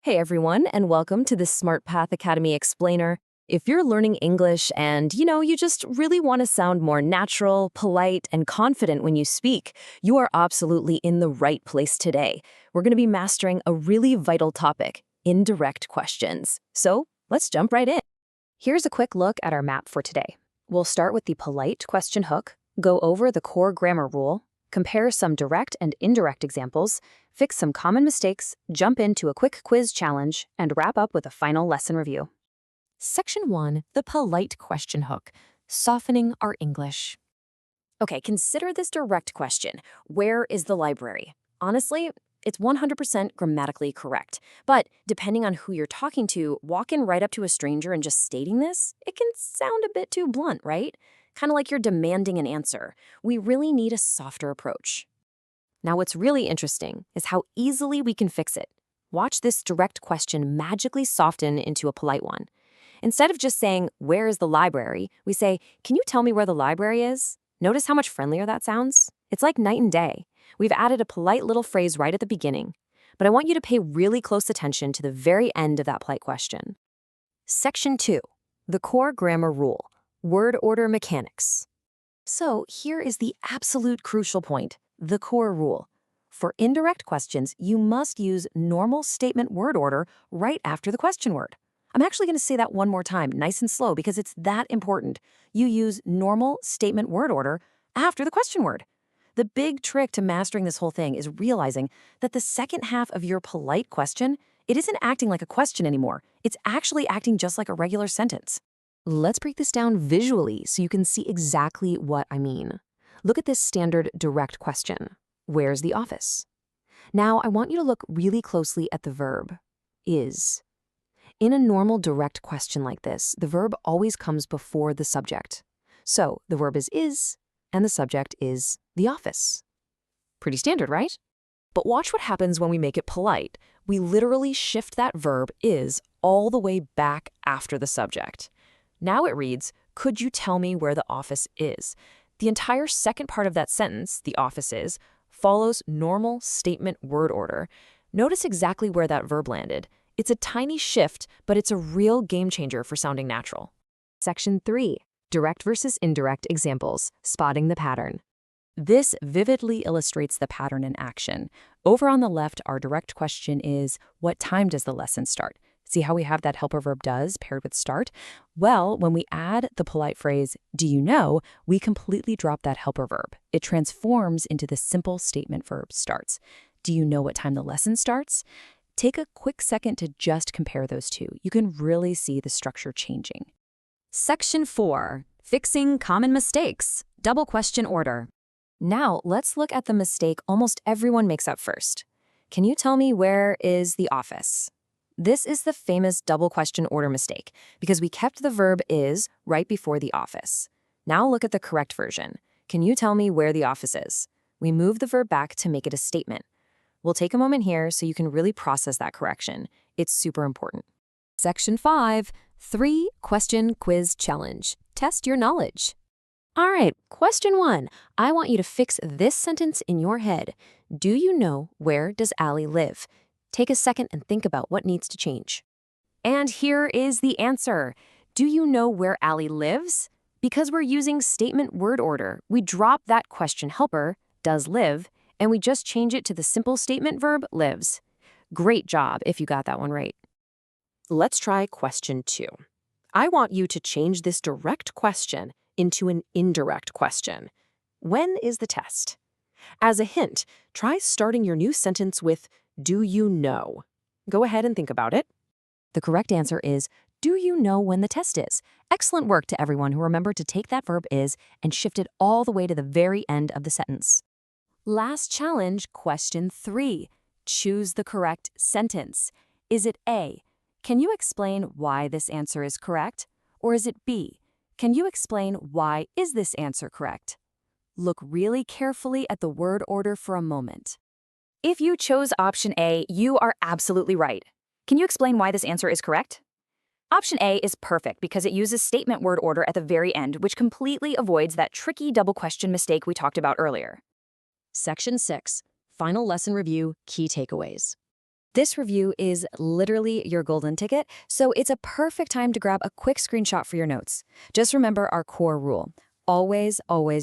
Hey everyone, and welcome to the Smart Path Academy Explainer. If you're learning English and, you just really want to sound more natural, polite, and confident when you speak, you are absolutely in the right place today. We're going to be mastering a really vital topic, indirect questions. So let's jump right in. Here's a quick look at our map for today. We'll start with the polite question hook, go over the core grammar rule, compare some direct and indirect examples, fix some common mistakes, jump into a quick quiz challenge, and wrap up with a final lesson review. Section 1, the polite question hook, softening our English. Okay, consider this direct question. Where is the library? Honestly, it's 100% grammatically correct. But depending on who you're talking to, walking right up to a stranger and just stating this, it can sound a bit too blunt, right? Kind of like you're demanding an answer. We really need a softer approach. Now, what's really interesting is how easily we can fix it. Watch this direct question magically soften into a polite one. Instead of just saying, "Where is the library?" we say, "Can you tell me where the library is?" Notice how much friendlier that sounds? It's like night and day. We've added a polite little phrase right at the beginning. But I want you to pay really close attention to the very end of that polite question. Section 2, the core grammar rule. Word order mechanics. So here is the absolute crucial point, the core rule. For indirect questions, you must use normal statement word order right after the question word. I'm actually going to say that one more time, nice and slow, because it's that important. You use normal statement word order after the question word. The big trick to mastering this whole thing is realizing that the second half of your polite question, it isn't acting like a question anymore. It's actually acting just like a regular sentence. Let's break this down visually so you can see exactly what I mean. Look at this standard direct question. Where's the office? Now, I want you to look really closely at the verb, is. In a normal direct question like this, the verb always comes before the subject. So, the verb is, and the subject is the office. Pretty standard, right? But watch what happens when we make it polite. We literally shift that verb is all the way back after the subject. Now it reads, "Could you tell me where the office is?" The entire second part of that sentence, the office is, follows normal statement word order. Notice exactly where that verb landed. It's a tiny shift, but it's a real game changer for sounding natural. Section 3, direct versus indirect examples, spotting the pattern. This vividly illustrates the pattern in action. Over on the left, our direct question is, what time does the lesson start? See how we have that helper verb does paired with start? Well, when we add the polite phrase, do you know, we completely drop that helper verb. It transforms into the simple statement verb starts. Do you know what time the lesson starts? Take a quick second to just compare those two. You can really see the structure changing. Section 4, fixing common mistakes, double question order. Now, let's look at the mistake almost everyone makes up first. Can you tell me where is the office? This is the famous double question order mistake because we kept the verb is right before the office. Now look at the correct version. Can you tell me where the office is? We move the verb back to make it a statement. We'll take a moment here so you can really process that correction. It's super important. Section 5, 3 question quiz challenge. Test your knowledge. All right, question 1. I want you to fix this sentence in your head. Do you know where does Allie live? Take a second and think about what needs to change. And here is the answer. Do you know where Allie lives? Because we're using statement word order, we drop that question helper, does live, and we just change it to the simple statement verb lives. Great job if you got that one right. Let's try question 2. I want you to change this direct question into an indirect question. When is the test? As a hint, try starting your new sentence with, do you know? Go ahead and think about it. The correct answer is, do you know when the test is? Excellent work to everyone who remembered to take that verb is and shift it all the way to the very end of the sentence. Last challenge, question 3. Choose the correct sentence. Is it A, can you explain why this answer is correct? Or is it B, can you explain why is this answer correct? Look really carefully at the word order for a moment. If you chose option A, you are absolutely right. Can you explain why this answer is correct? Option A is perfect because it uses statement word order at the very end, which completely avoids that tricky double question mistake we talked about earlier. Section 6, final lesson review, key takeaways. This review is literally your golden ticket, so it's a perfect time to grab a quick screenshot for your notes. Just remember our core rule. Always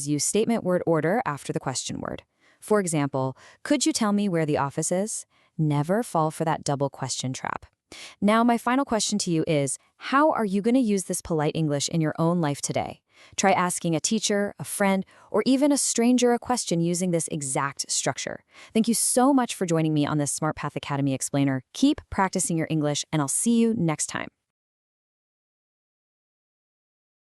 use statement word order after the question word. For example, could you tell me where the office is? Never fall for that double question trap. Now, my final question to you is, how are you going to use this polite English in your own life today? Try asking a teacher, a friend, or even a stranger a question using this exact structure. Thank you so much for joining me on this Smart Path Academy Explainer. Keep practicing your English, and I'll see you next time.